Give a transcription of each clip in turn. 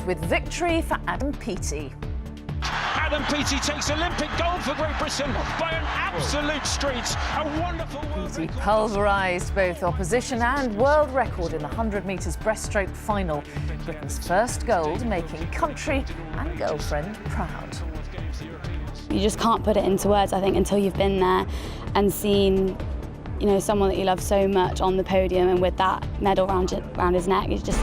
gold with victory for Adam Peaty. Adam Peaty takes Olympic gold for Great Britain by an absolute street. A wonderful Peaty pulverised both opposition and world record in the 100 metres breaststroke final. Britain's first gold, making country and girlfriend proud. You just can't put it into words, I think, until you've been there and seen, you know, someone that you love so much on the podium and with that medal round his neck. It's just...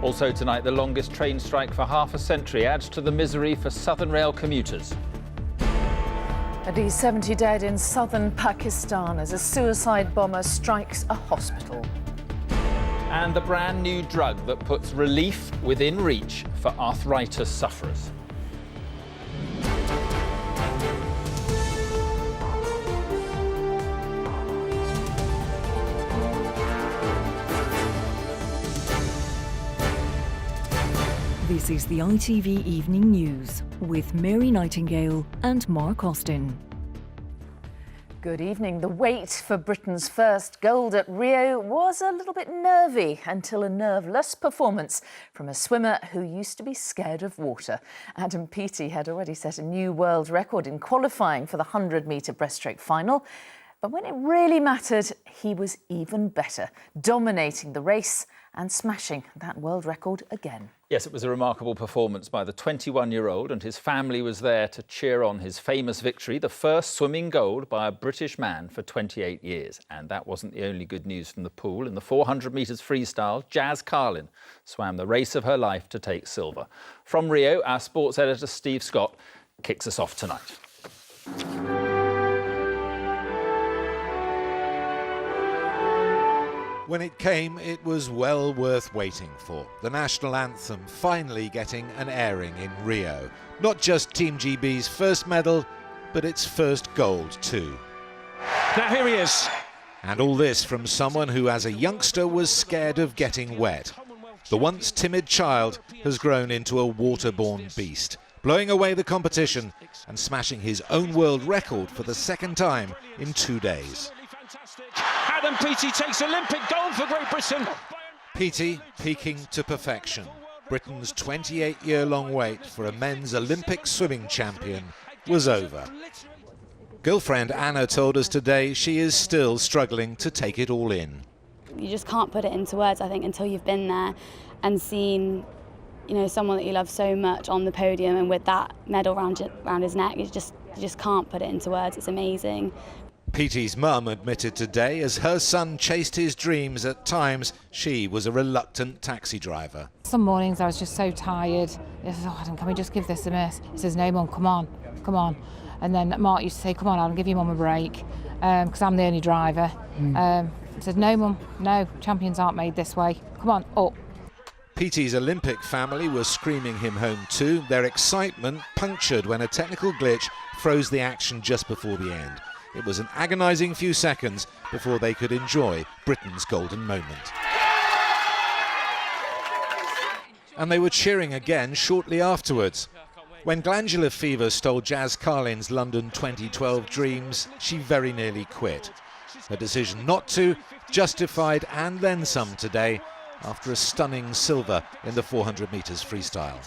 Also tonight, the longest train strike for half a century adds to the misery for Southern Rail commuters. At least 70 dead in southern Pakistan as a suicide bomber strikes a hospital. And the brand new drug that puts relief within reach for arthritis sufferers. This is the ITV Evening News with Mary Nightingale and Mark Austin. Good evening. The wait for Britain's first gold at Rio was a little bit nervy until a nerveless performance from a swimmer who used to be scared of water. Adam Peaty had already set a new world record in qualifying for the 100-metre breaststroke final. But when it really mattered, he was even better, dominating the race and smashing that world record again. Yes, it was a remarkable performance by the 21-year-old, and his family was there to cheer on his famous victory, the first swimming gold by a British man for 28 years. And that wasn't the only good news from the pool. In the 400 metres freestyle, Jazz Carlin swam the race of her life to take silver. From Rio, our sports editor Steve Scott kicks us off tonight. When it came, it was well worth waiting for. The national anthem finally getting an airing in Rio. Not just Team GB's first medal, but its first gold too. Now here he is. And all this from someone who as a youngster was scared of getting wet. The once timid child has grown into a waterborne beast, blowing away the competition and smashing his own world record for the second time in 2 days. Adam Peaty takes Olympic gold for Great Britain. Peaty peaking to perfection. Britain's 28-year-long wait for a men's Olympic swimming champion was over. Girlfriend Anna told us today she is still struggling to take it all in. You just can't put it into words, I think, until you've been there and seen, you know, someone that you love so much on the podium and with that medal round his neck. You just can't put it into words. It's amazing. Peaty's mum admitted today as her son chased his dreams, at times she was a reluctant taxi driver. Some mornings I was just so tired. I said, "Oh, Adam, can we just give this a miss?" He says, "No, Mum, come on, come on." And then Mark used to say, "Come on, Adam, give your mum a break," because I'm the only driver. I said, "No, Mum, no, champions aren't made this way. Come on, up." Peaty's Olympic family was screaming him home too, their excitement punctured when a technical glitch froze the action just before the end. It was an agonising few seconds before they could enjoy Britain's golden moment. And they were cheering again shortly afterwards. When glandular fever stole Jazz Carlin's London 2012 dreams, she very nearly quit. Her decision not to, justified and then some today, after a stunning silver in the 400 metres freestyle.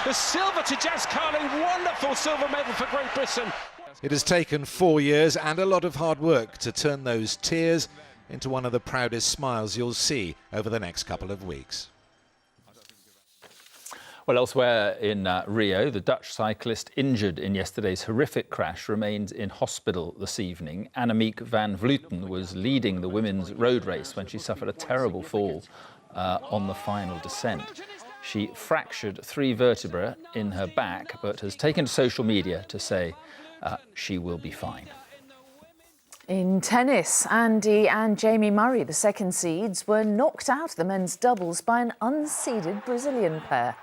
The silver to Jazz Carlin, wonderful silver medal for Great Britain. It has taken 4 years and a lot of hard work to turn those tears into one of the proudest smiles you'll see over the next couple of weeks. Well, elsewhere in Rio, the Dutch cyclist injured in yesterday's horrific crash remains in hospital this evening. Annemiek van Vleuten was leading the women's road race when she suffered a terrible fall on the final descent. She fractured 3 vertebrae in her back, but has taken to social media to say she will be fine. In tennis, Andy and Jamie Murray, the second seeds, were knocked out of the men's doubles by an unseeded Brazilian pair.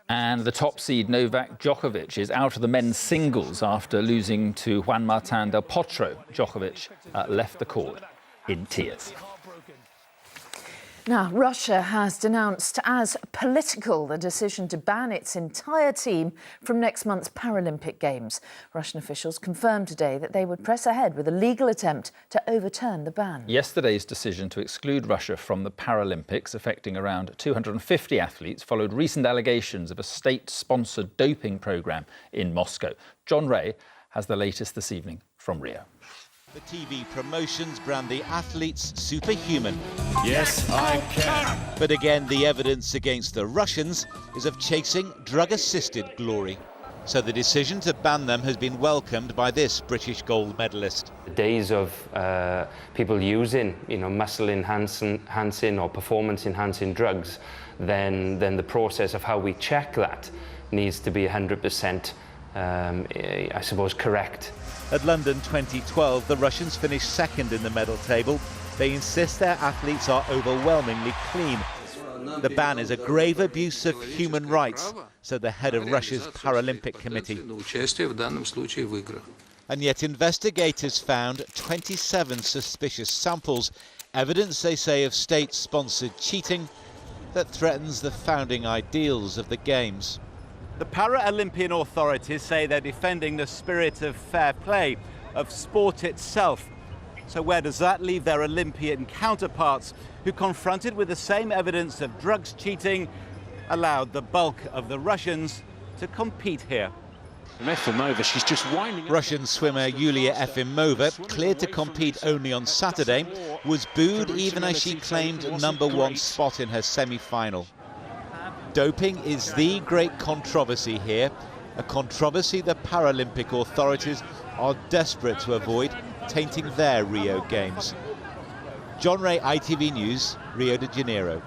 And the top seed Novak Djokovic is out of the men's singles after losing to Juan Martín del Potro. Djokovic left the court in tears. Now, Russia has denounced as political the decision to ban its entire team from next month's Paralympic Games. Russian officials confirmed today that they would press ahead with a legal attempt to overturn the ban. Yesterday's decision to exclude Russia from the Paralympics, affecting around 250 athletes, followed recent allegations of a state-sponsored doping programme in Moscow. John Ray has the latest this evening from Rio. The TV promotions brand the athletes superhuman. Yes, I can. But again, the evidence against the Russians is of chasing drug-assisted glory. So the decision to ban them has been welcomed by this British gold medalist. The days of people using, muscle enhancing or performance enhancing drugs, then the process of how we check that needs to be 100%, I suppose, correct. At London 2012, the Russians finished second in the medal table. They insist their athletes are overwhelmingly clean. The ban is a grave abuse of human rights, said the head of Russia's Paralympic Committee. And yet investigators found 27 suspicious samples, evidence, they say, of state-sponsored cheating that threatens the founding ideals of the Games. The Paralympian authorities say they're defending the spirit of fair play, of sport itself. So where does that leave their Olympian counterparts, who, confronted with the same evidence of drugs cheating, allowed the bulk of the Russians to compete here? Efimova, she's just winding up. Russian swimmer Yulia Efimova, cleared to compete only on Saturday, was booed even as she claimed #1 spot in her semi-final. Doping is the great controversy here, a controversy the Paralympic authorities are desperate to avoid tainting their Rio Games. John Ray, ITV News, Rio de Janeiro.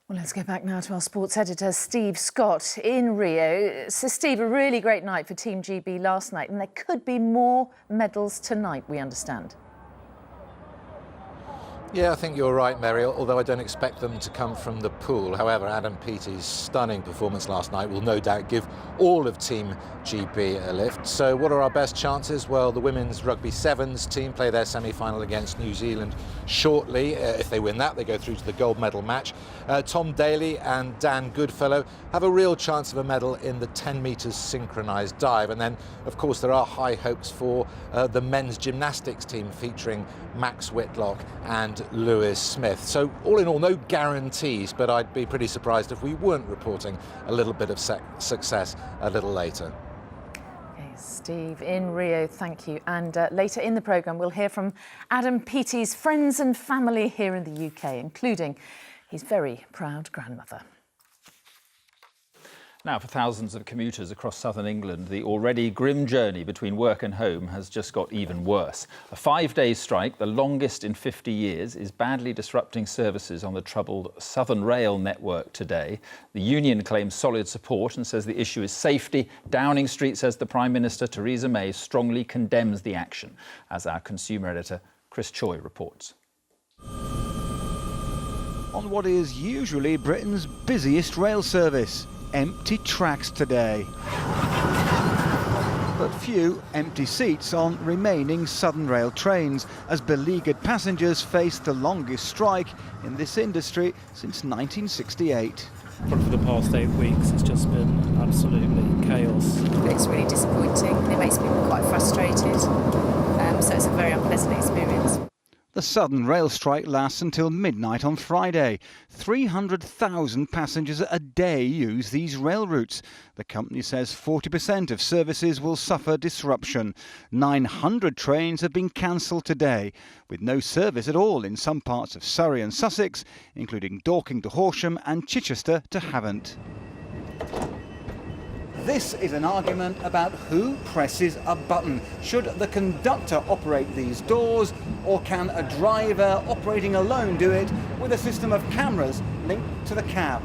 Well, let's go back now to our sports editor, Steve Scott, in Rio. So, Steve, a really great night for Team GB last night, and there could be more medals tonight, we understand. Yeah, I think you're right, Mary, although I don't expect them to come from the pool. However, Adam Peaty's stunning performance last night will no doubt give all of Team GB a lift. So what are our best chances? Well, the women's rugby sevens team play their semi-final against New Zealand shortly. If they win that, they go through to the gold medal match. Tom Daly and Dan Goodfellow have a real chance of a medal in the 10 metres synchronised dive. And then, of course, there are high hopes for the men's gymnastics team featuring Max Whitlock and Lewis Smith. So all in all, no guarantees, but I'd be pretty surprised if we weren't reporting a little bit of success a little later. Okay, Steve, in Rio, thank you. And later in the programme, we'll hear from Adam Peaty's friends and family here in the UK, including his very proud grandmother. Now, for thousands of commuters across southern England, the already grim journey between work and home has just got even worse. A 5-day strike, the longest in 50 years, is badly disrupting services on the troubled Southern Rail network today. The union claims solid support and says the issue is safety. Downing Street says the Prime Minister, Theresa May, strongly condemns the action, as our consumer editor Chris Choi reports. On what is usually Britain's busiest rail service, empty tracks today. But few empty seats on remaining Southern Rail trains as beleaguered passengers face the longest strike in this industry since 1968. For the past 8 weeks, it's just been absolutely chaos. It's really disappointing. It makes people quite frustrated. So it's a very unpleasant experience. The Southern Rail strike lasts until midnight on Friday. 300,000 passengers a day use these rail routes. The company says 40% of services will suffer disruption. 900 trains have been cancelled today, with no service at all in some parts of Surrey and Sussex, including Dorking to Horsham and Chichester to Havant. This is an argument about who presses a button. Should the conductor operate these doors, or can a driver operating alone do it with a system of cameras linked to the cab?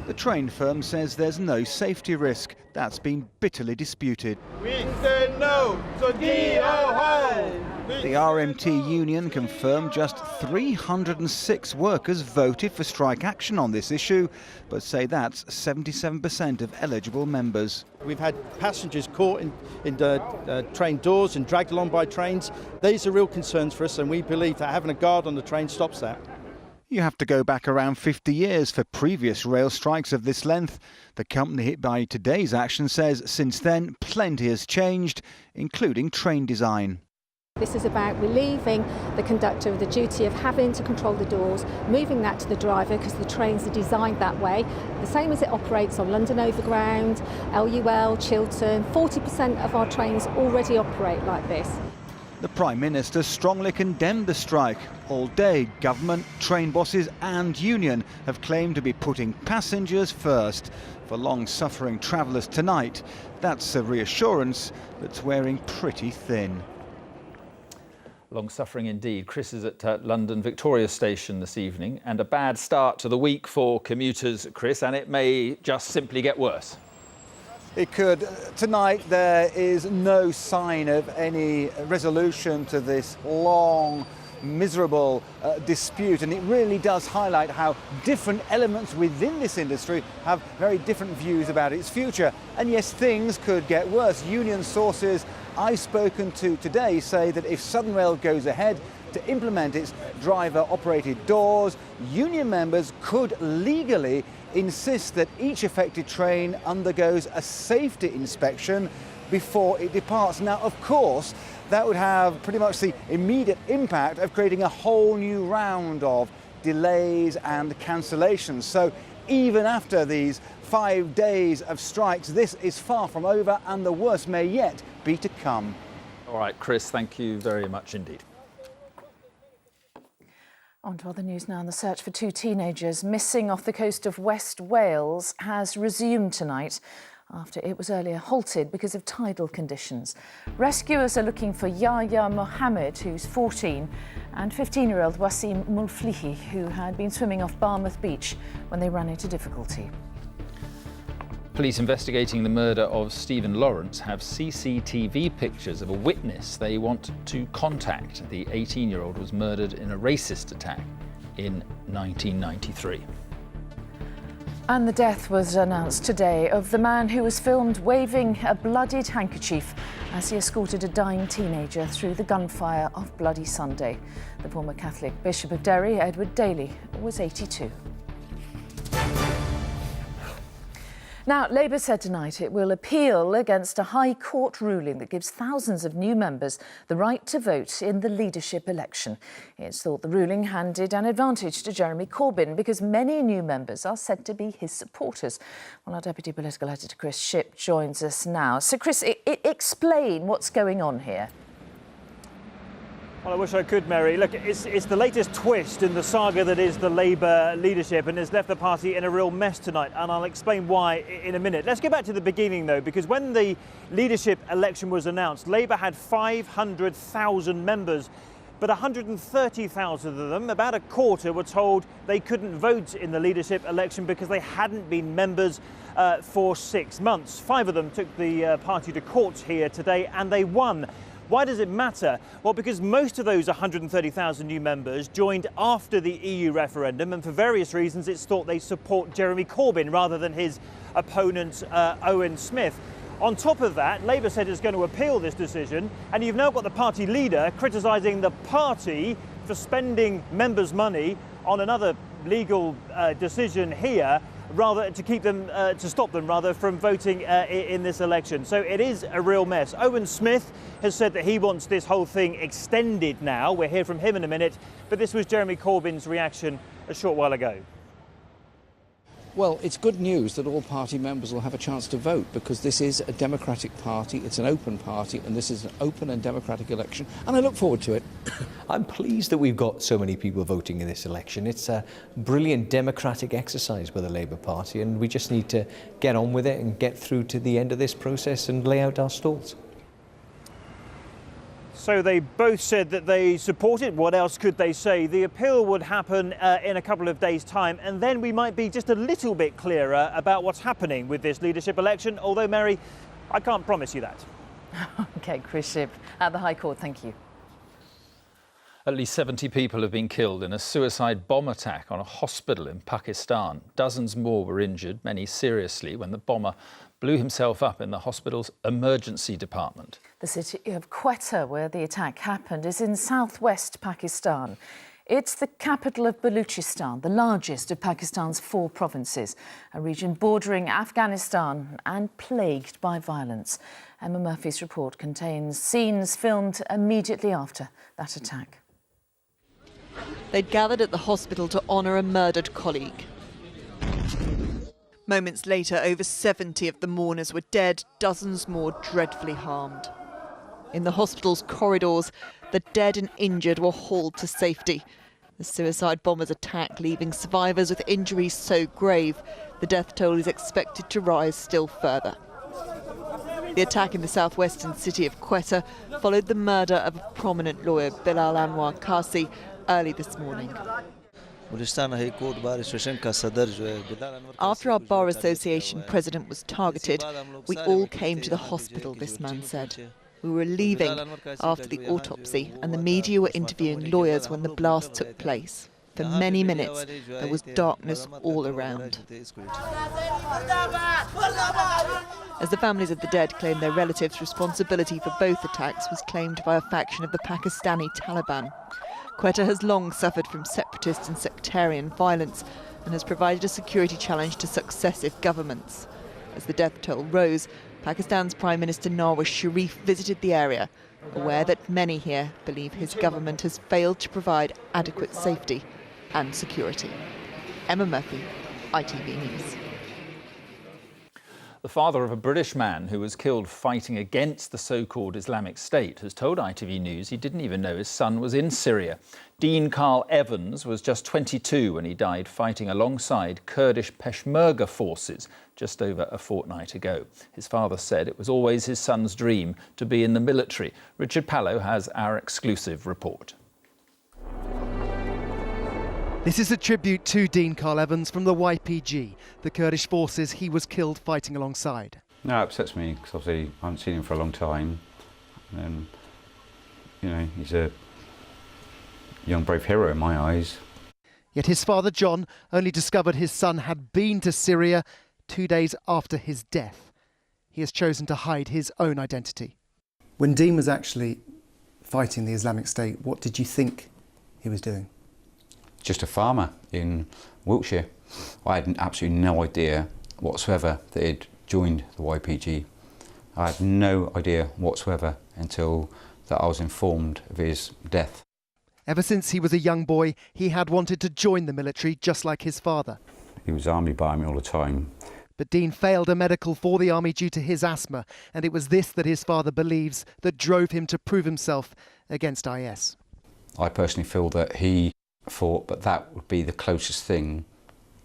The train firm says there's no safety risk. That's been bitterly disputed. We say no to DOHO! The RMT union confirmed just 306 workers voted for strike action on this issue, but say that's 77% of eligible members. We've had passengers caught in train doors and dragged along by trains. These are real concerns for us, and we believe that having a guard on the train stops that. You have to go back around 50 years for previous rail strikes of this length. The company hit by today's action says since then plenty has changed, including train design. This is about relieving the conductor of the duty of having to control the doors, moving that to the driver because the trains are designed that way. The same as it operates on London Overground, LUL, Chiltern. 40% of our trains already operate like this. The Prime Minister strongly condemned the strike. All day, government, train bosses and union have claimed to be putting passengers first. For long-suffering travellers tonight, that's a reassurance that's wearing pretty thin. Long-suffering indeed. Chris is at London Victoria Station this evening, and a bad start to the week for commuters, Chris, and it may just simply get worse. It could. Tonight there is no sign of any resolution to this long, miserable dispute, and it really does highlight how different elements within this industry have very different views about its future. And yes, things could get worse. Union sources I've spoken to today say that if Southern Rail goes ahead to implement its driver-operated doors, union members could legally insist that each affected train undergoes a safety inspection before it departs. Now, of course, that would have pretty much the immediate impact of creating a whole new round of delays and cancellations. So even after these 5 days of strikes, this is far from over and the worst may yet be to come. All right, Chris, thank you very much indeed. On to other news now. The search for two teenagers missing off the coast of West Wales has resumed tonight after it was earlier halted because of tidal conditions. Rescuers are looking for Yahya Mohammed, who's 14, and 15-year-old Wasim Mulflihi, who had been swimming off Barmouth Beach when they ran into difficulty. Police investigating the murder of Stephen Lawrence have CCTV pictures of a witness they want to contact. The 18-year-old was murdered in a racist attack in 1993. And the death was announced today of the man who was filmed waving a bloodied handkerchief as he escorted a dying teenager through the gunfire of Bloody Sunday. The former Catholic Bishop of Derry, Edward Daly, was 82. Now, Labour said tonight it will appeal against a High Court ruling that gives thousands of new members the right to vote in the leadership election. It's thought the ruling handed an advantage to Jeremy Corbyn because many new members are said to be his supporters. Well, our Deputy Political Editor Chris Shipp joins us now. So, Chris, explain what's going on here. Well, I wish I could, Mary. Look, it's the latest twist in the saga that is the Labour leadership and has left the party in a real mess tonight, and I'll explain why in a minute. Let's go back to the beginning, though, because when the leadership election was announced, Labour had 500,000 members, but 130,000 of them, about a quarter, were told they couldn't vote in the leadership election because they hadn't been members for 6 months. 5 of them took the party to court here today, and they won. Why does it matter? Well, because most of those 130,000 new members joined after the EU referendum, and for various reasons it's thought they support Jeremy Corbyn rather than his opponent Owen Smith. On top of that, Labour said it's going to appeal this decision, and you've now got the party leader criticising the party for spending members' money on another legal decision here, rather to keep them, to stop them rather from voting in this election. So it is a real mess. Owen Smith has said that he wants this whole thing extended now. We'll hear from him in a minute, but this was Jeremy Corbyn's reaction a short while ago. Well, it's good news that all party members will have a chance to vote, because this is a democratic party, it's an open party, and this is an open and democratic election, and I look forward to it. I'm pleased that we've got so many people voting in this election. It's a brilliant democratic exercise by the Labour Party, and we just need to get on with it and get through to the end of this process and lay out our stalls. So they both said that they support it. What else could they say? The appeal would happen in a couple of days' time, and then we might be just a little bit clearer about what's happening with this leadership election. Although, Mary, I can't promise you that. OK, Chris Shipp at the High Court. Thank you. At least 70 people have been killed in a suicide bomb attack on a hospital in Pakistan. Dozens more were injured, many seriously, when the bomber blew himself up in the hospital's emergency department. The city of Quetta, where the attack happened, is in southwest Pakistan. It's the capital of Baluchistan, the largest of Pakistan's 4 provinces, a region bordering Afghanistan and plagued by violence. Emma Murphy's report contains scenes filmed immediately after that attack. They'd gathered at the hospital to honour a murdered colleague. Moments later, over 70 of the mourners were dead, dozens more dreadfully harmed. In the hospital's corridors, the dead and injured were hauled to safety. The suicide bomber's attack leaving survivors with injuries so grave, the death toll is expected to rise still further. The attack in the southwestern city of Quetta followed the murder of a prominent lawyer, Bilal Anwar Kasi, early this morning. After our Bar Association president was targeted, we all came to the hospital, this man said. We were leaving after the autopsy and the media were interviewing lawyers when the blast took place. For many minutes, there was darkness all around. As the families of the dead claim their relatives' responsibility for both attacks was claimed by a faction of the Pakistani Taliban. Quetta has long suffered from separatist and sectarian violence and has provided a security challenge to successive governments. As the death toll rose, Pakistan's Prime Minister Nawaz Sharif visited the area, aware that many here believe his government has failed to provide adequate safety and security. Emma Murphy, ITV News. The father of a British man who was killed fighting against the so-called Islamic State has told ITV News he didn't even know his son was in Syria. Dean Carl Evans was just 22 when he died fighting alongside Kurdish Peshmerga forces just over a fortnight ago. His father said it was always his son's dream to be in the military. Richard Pallow has our exclusive report. This is a tribute to Dean Carl Evans from the YPG, the Kurdish forces he was killed fighting alongside. No, it upsets me because obviously I haven't seen him for a long time. And, you know, he's a young, brave hero in my eyes. Yet his father, John, only discovered his son had been to Syria 2 days after his death. He has chosen to hide his own identity. When Dean was actually fighting the Islamic State, what did you think he was doing? Just a farmer in Wiltshire. I had absolutely no idea whatsoever that he'd joined the YPG. I had no idea whatsoever until that I was informed of his death. Ever since he was a young boy, he had wanted to join the military just like his father. He was army by me all the time. But Dean failed a medical for the army due to his asthma, and it was this that his father believes that drove him to prove himself against IS. I personally feel that he thought that that would be the closest thing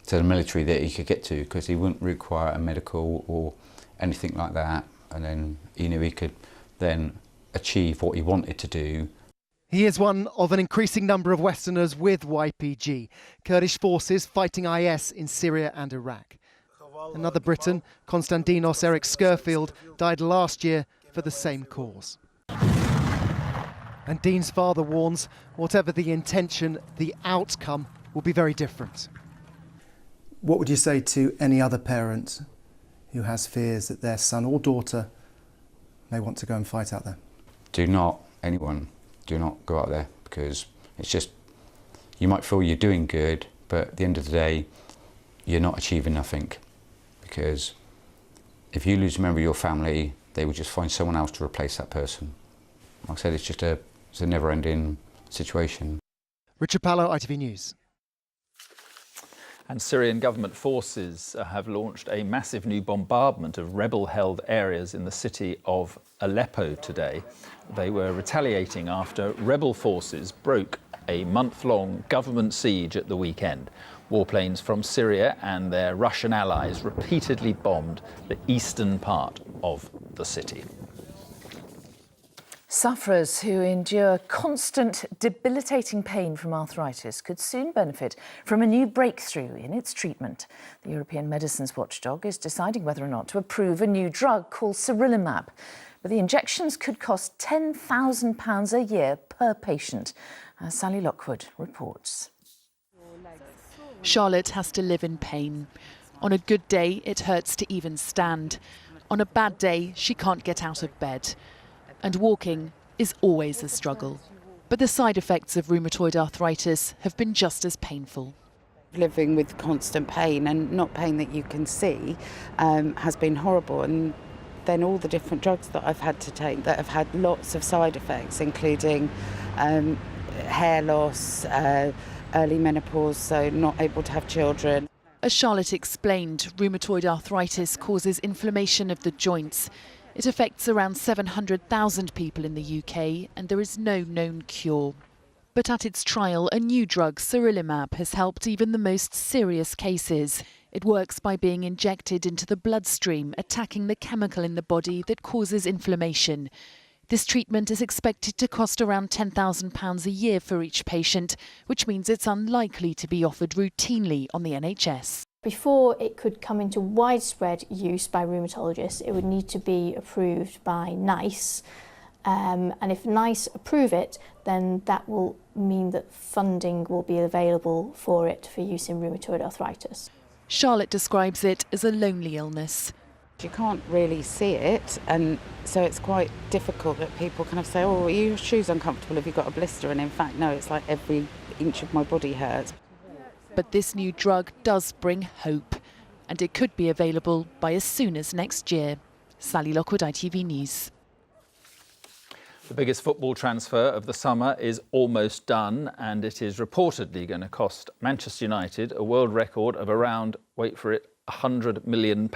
to the military that he could get to, because he wouldn't require a medical or anything like that, and then he knew he could then achieve what he wanted to do. He is one of an increasing number of Westerners with YPG, Kurdish forces fighting IS in Syria and Iraq. Another Briton, Konstantinos Eric Skirfield, died last year for the same cause. And Dean's father warns, whatever the intention, the outcome will be very different. What would you say to any other parent who has fears that their son or daughter may want to go and fight out there? Do not go out there, because it's just, you might feel you're doing good, but at the end of the day, you're not achieving nothing. Because if you lose a member of your family, they will just find someone else to replace that person. Like I said, it's just a never-ending situation. Richard Pallow, ITV News. And Syrian government forces have launched a massive new bombardment of rebel-held areas in the city of Aleppo today. They were retaliating after rebel forces broke a month-long government siege at the weekend. Warplanes from Syria and their Russian allies repeatedly bombed the eastern part of the city. Sufferers who endure constant, debilitating pain from arthritis could soon benefit from a new breakthrough in its treatment. The European Medicines Watchdog is deciding whether or not to approve a new drug called Sirilimab. But the injections could cost £10,000 a year per patient, as Sally Lockwood reports. Charlotte has to live in pain. On a good day, it hurts to even stand. On a bad day, she can't get out of bed. And walking is always a struggle. But the side effects of rheumatoid arthritis have been just as painful. Living with constant pain, and not pain that you can see, has been horrible. And then all the different drugs that I've had to take that have had lots of side effects, including hair loss, early menopause, so not able to have children. As Charlotte explained, rheumatoid arthritis causes inflammation of the joints. It affects around 700,000 people in the UK, and there is no known cure. But at its trial, a new drug, sirilimab, has helped even the most serious cases. It works by being injected into the bloodstream, attacking the chemical in the body that causes inflammation. This treatment is expected to cost around £10,000 a year for each patient, which means it's unlikely to be offered routinely on the NHS. Before it could come into widespread use by rheumatologists, it would need to be approved by NICE. And if NICE approve it, then that will mean that funding will be available for it for use in rheumatoid arthritis. Charlotte describes it as a lonely illness. You can't really see it, and so it's quite difficult that people kind of say, oh, are your shoes uncomfortable if you've got a blister? And in fact, no, it's like every inch of my body hurts. But this new drug does bring hope, and it could be available by as soon as next year. Sally Lockwood, ITV News. The biggest football transfer of the summer is almost done, and it is reportedly going to cost Manchester United a world record of around, wait for it, £100 million.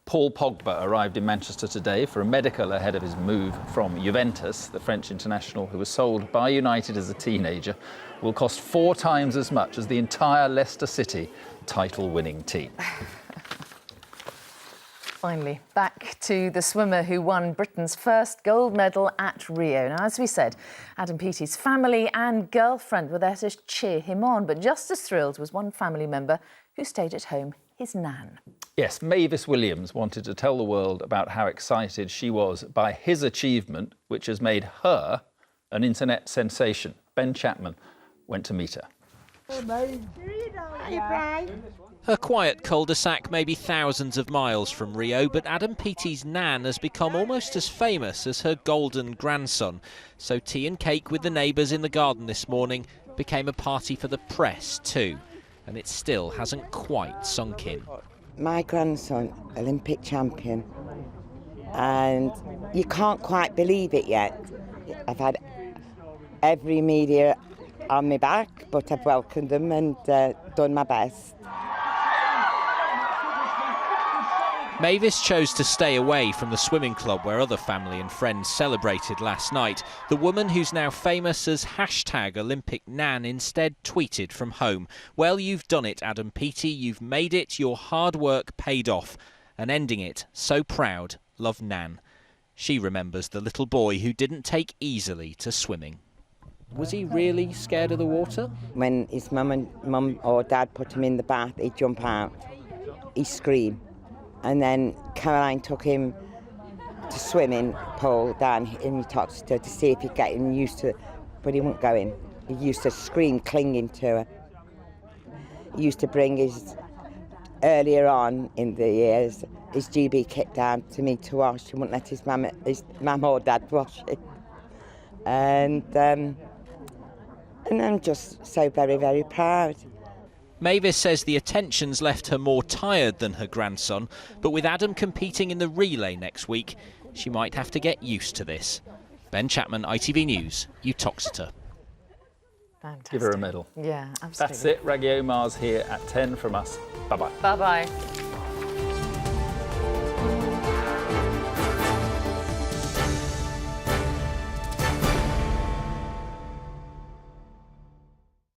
Paul Pogba arrived in Manchester today for a medical ahead of his move from Juventus. The French international, who was sold by United as a teenager, will cost 4 times as much as the entire Leicester City title-winning team. Finally, back to the swimmer who won Britain's first gold medal at Rio. Now, as we said, Adam Peaty's family and girlfriend were there to cheer him on, but just as thrilled was one family member who stayed at home, his nan. Yes, Mavis Williams wanted to tell the world about how excited she was by his achievement, which has made her an internet sensation. Ben Chapman went to meet her. Her quiet cul-de-sac may be thousands of miles from Rio, but Adam Peaty's nan has become almost as famous as her golden grandson. So tea and cake with the neighbours in the garden this morning became a party for the press too. And it still hasn't quite sunk in. My grandson, Olympic champion, and you can't quite believe it yet. I've had every media on my back, but I've welcomed them and done my best. Mavis chose to stay away from the swimming club where other family and friends celebrated last night. The woman who's now famous as #OlympicNan instead tweeted from home. Well, you've done it, Adam Peaty. You've made it. Your hard work paid off. And ending it, so proud, love Nan. She remembers the little boy who didn't take easily to swimming. Was he really scared of the water? When his mum or dad put him in the bath, he'd jump out. He'd scream. And then Caroline took him to swimming pool down in Uttoxeter to see if he'd get him used to it, but he wouldn't go in. He used to scream, clinging to her. He used to bring his, earlier on in the years, his GB kit down to me to wash. He wouldn't let his mum or dad wash it. And I'm just so very, very proud. Mavis says the attention's left her more tired than her grandson, but with Adam competing in the relay next week, she might have to get used to this. Ben Chapman, ITV News, Uttoxeter. Fantastic. Give her a medal. Yeah, absolutely. That's it. Raggy Omar's here at 10 from us. Bye-bye. Bye-bye.